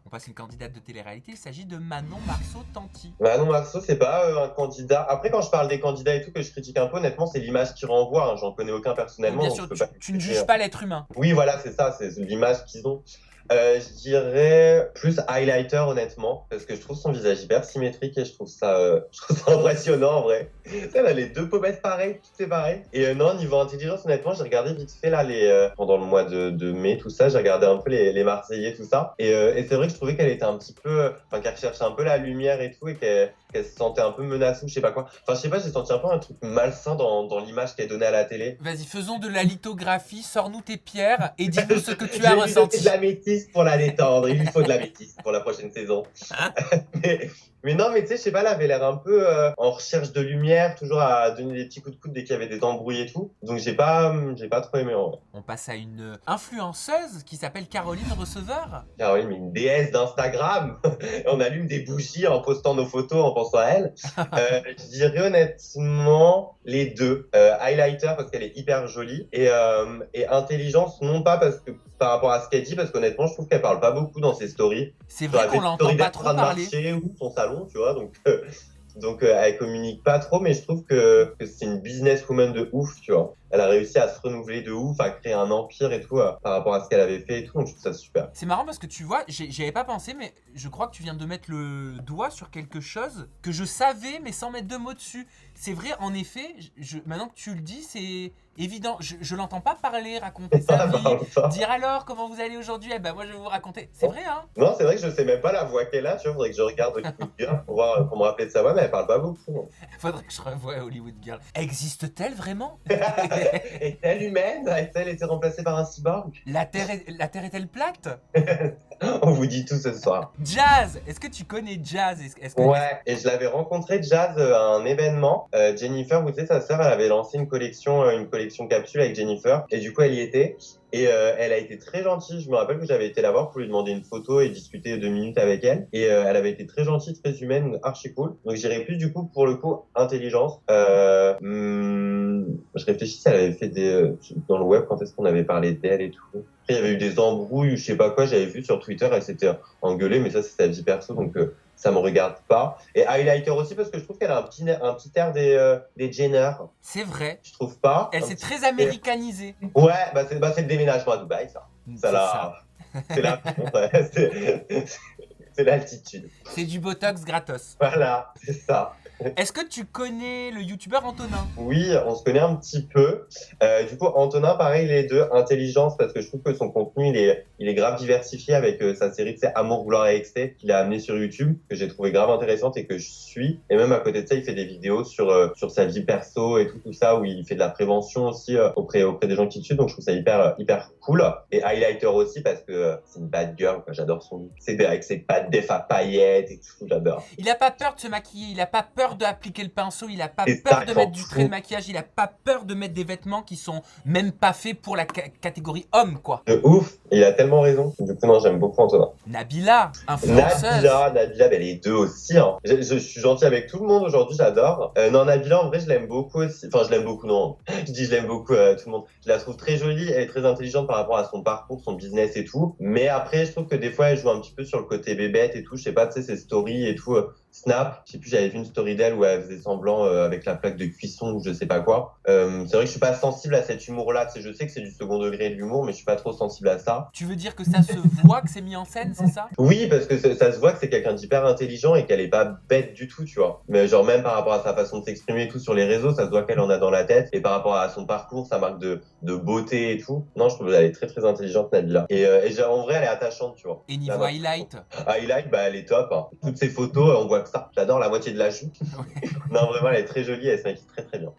On passe une candidate de télé-réalité, il s'agit de Manon Marceau-Tanti. Manon Marceau, c'est pas un candidat. Après, quand je parle des candidats et tout, que je critique un peu, honnêtement, c'est l'image qu'ils renvoient. Hein. J'en connais aucun personnellement. Bien donc sûr, je peux pas tu ne critiquer. juges pas l'être humain. Oui, voilà, c'est ça, c'est l'image qu'ils ont. Je dirais plus highlighter, honnêtement, parce que je trouve son visage hyper symétrique et je trouve ça impressionnant en vrai. Elle a les deux pommettes pareilles, tout est pareil. Et non, niveau intelligence, honnêtement, j'ai regardé vite fait là pendant le mois de mai, tout ça, j'ai regardé un peu les Marseillais, tout ça. Et c'est vrai que je trouvais qu'elle était un petit peu, enfin qu'elle recherchait un peu la lumière et tout, et qu'elle se sentait un peu menacée ou je sais pas quoi. Enfin, je sais pas, j'ai senti un peu un truc malsain dans l'image qu'elle donnait à la télé. Vas-y, faisons de la lithographie, sors-nous tes pierres et dis-nous ce que tu as J'ai ressenti. de la métisse pour la détendre. Il lui faut de la métisse pour la prochaine saison. mais non, mais tu sais, je sais pas, elle avait l'air un peu en recherche de lumière, toujours à donner des petits coups de coude dès qu'il y avait des embrouilles et tout. Donc j'ai pas trop aimé en vrai. On passe à une influenceuse qui s'appelle Caroline Receveur. Caroline, mais une déesse d'Instagram. On allume des bougies en postant nos photos en pensant à elle. Je dirais honnêtement les deux. Highlighter parce qu'elle est hyper jolie et intelligence, non pas parce que par rapport à ce qu'elle dit, parce qu'honnêtement, je trouve qu'elle parle pas beaucoup dans ses stories. C'est vrai qu'on l'entend pas trop parler. Ou son salon, tu vois, donc elle communique pas trop, mais je trouve que c'est une businesswoman de ouf, tu vois. Elle a réussi à se renouveler de ouf, à créer un empire et tout, par rapport à ce qu'elle avait fait et tout, donc je trouve ça super. C'est marrant parce que tu vois, j'y avais pas pensé, mais je crois que tu viens de mettre le doigt sur quelque chose que je savais, mais sans mettre de mots dessus. C'est vrai, en effet, maintenant que tu le dis, c'est évident. Je l'entends pas parler, raconter sa vie, dire alors comment vous allez aujourd'hui. Eh ben moi je vais vous raconter. C'est vrai, hein? Non, c'est vrai que je sais même pas la voix qu'elle a. Tu vois, faudrait que je regarde Hollywood Girl pour me rappeler de sa voix, mais elle parle pas beaucoup. Faudrait que je revoie Hollywood Girl. Existe-t-elle vraiment? Est-elle humaine? A-t-elle été remplacée par un cyborg? La Terre est-elle plate? On vous dit tout ce soir. Jazz! Est-ce que tu connais Jazz? Ouais, et je l'avais rencontré Jazz à un événement. Jennifer, vous savez, sa sœur, elle avait lancé une collection capsule avec Jennifer, et du coup, elle y était. Et elle a été très gentille. Je me rappelle que j'avais été la voir pour lui demander une photo et discuter 2 minutes avec elle. Et elle avait été très gentille, très humaine, archi cool. Donc j'irais plus du coup pour le coup intelligence. Je réfléchis si elle avait fait dans le web quand est-ce qu'on avait parlé d'elle et tout. Après il y avait eu des embrouilles ou je sais pas quoi. J'avais vu sur Twitter, elle s'était engueulée, mais ça c'est sa vie perso donc ça me regarde pas. Et highlighter aussi parce que je trouve qu'elle a un petit air des Jenner. C'est vrai. Je trouve pas. Elle s'est très américanisée. Ouais, c'est le déménagement à Dubaï, ça. C'est l'altitude. C'est du Botox gratos. Voilà, c'est ça. Est-ce que tu connais le youtubeur Antonin? Oui, on se connaît un petit peu. Du coup, Antonin, pareil, les deux, intelligence, parce que je trouve que son contenu, il est grave diversifié avec sa série, tu sais, Amour, gloire et excès, qu'il a amené sur YouTube, que j'ai trouvé grave intéressante et que je suis. Et même à côté de ça, il fait des vidéos sur sa vie perso et tout ça, où il fait de la prévention aussi auprès des gens qui le suivent. Donc, je trouve ça hyper cool. Et highlighter aussi, parce que c'est une bad girl, quoi. J'adore son look. C'est avec ses pattes def à paillettes et tout, j'adore. Il a pas peur de se maquiller, il a pas peur d'appliquer le pinceau, il a pas peur de mettre du trait de maquillage, il a pas peur de mettre des vêtements qui sont même pas faits pour la catégorie homme, quoi. De ouf, il a tellement raison. Du coup, non, j'aime beaucoup Antonin. Nabila, influenceuse. Nabila, les deux aussi. Hein. Je suis gentil avec tout le monde aujourd'hui, j'adore. Non, Nabila, en vrai, je l'aime beaucoup aussi. Enfin, je l'aime beaucoup, non. Je l'aime beaucoup, tout le monde. Je la trouve très jolie, elle est très intelligente par rapport à son parcours, son business et tout. Mais après, je trouve que des fois, elle joue un petit peu sur le côté bébête et tout. Je sais pas, tu sais, ses stories et tout. Snap, je sais plus, j'avais vu une story d'elle où elle faisait semblant avec la plaque de cuisson ou je sais pas quoi. C'est vrai que je suis pas sensible à cet humour-là. Tu sais, je sais que c'est du second degré de l'humour, mais je suis pas trop sensible à ça. Tu veux dire que ça se voit que c'est mis en scène, c'est ça? Oui, parce que ça se voit que c'est quelqu'un d'hyper intelligent et qu'elle est pas bête du tout, tu vois. Mais genre même par rapport à sa façon de s'exprimer et tout sur les réseaux, ça se voit qu'elle en a dans la tête. Et par rapport à son parcours, sa marque de beauté et tout. Non, je trouve qu'elle est très très intelligente, Nabila. Et en vrai, elle est attachante, tu vois. Et niveau highlight? Highlight, bah elle est top. Hein. Toutes ses photos, on voit que ça. J'adore la moitié de la joue. Non, vraiment, elle est très jolie, elle se maquille très très bien.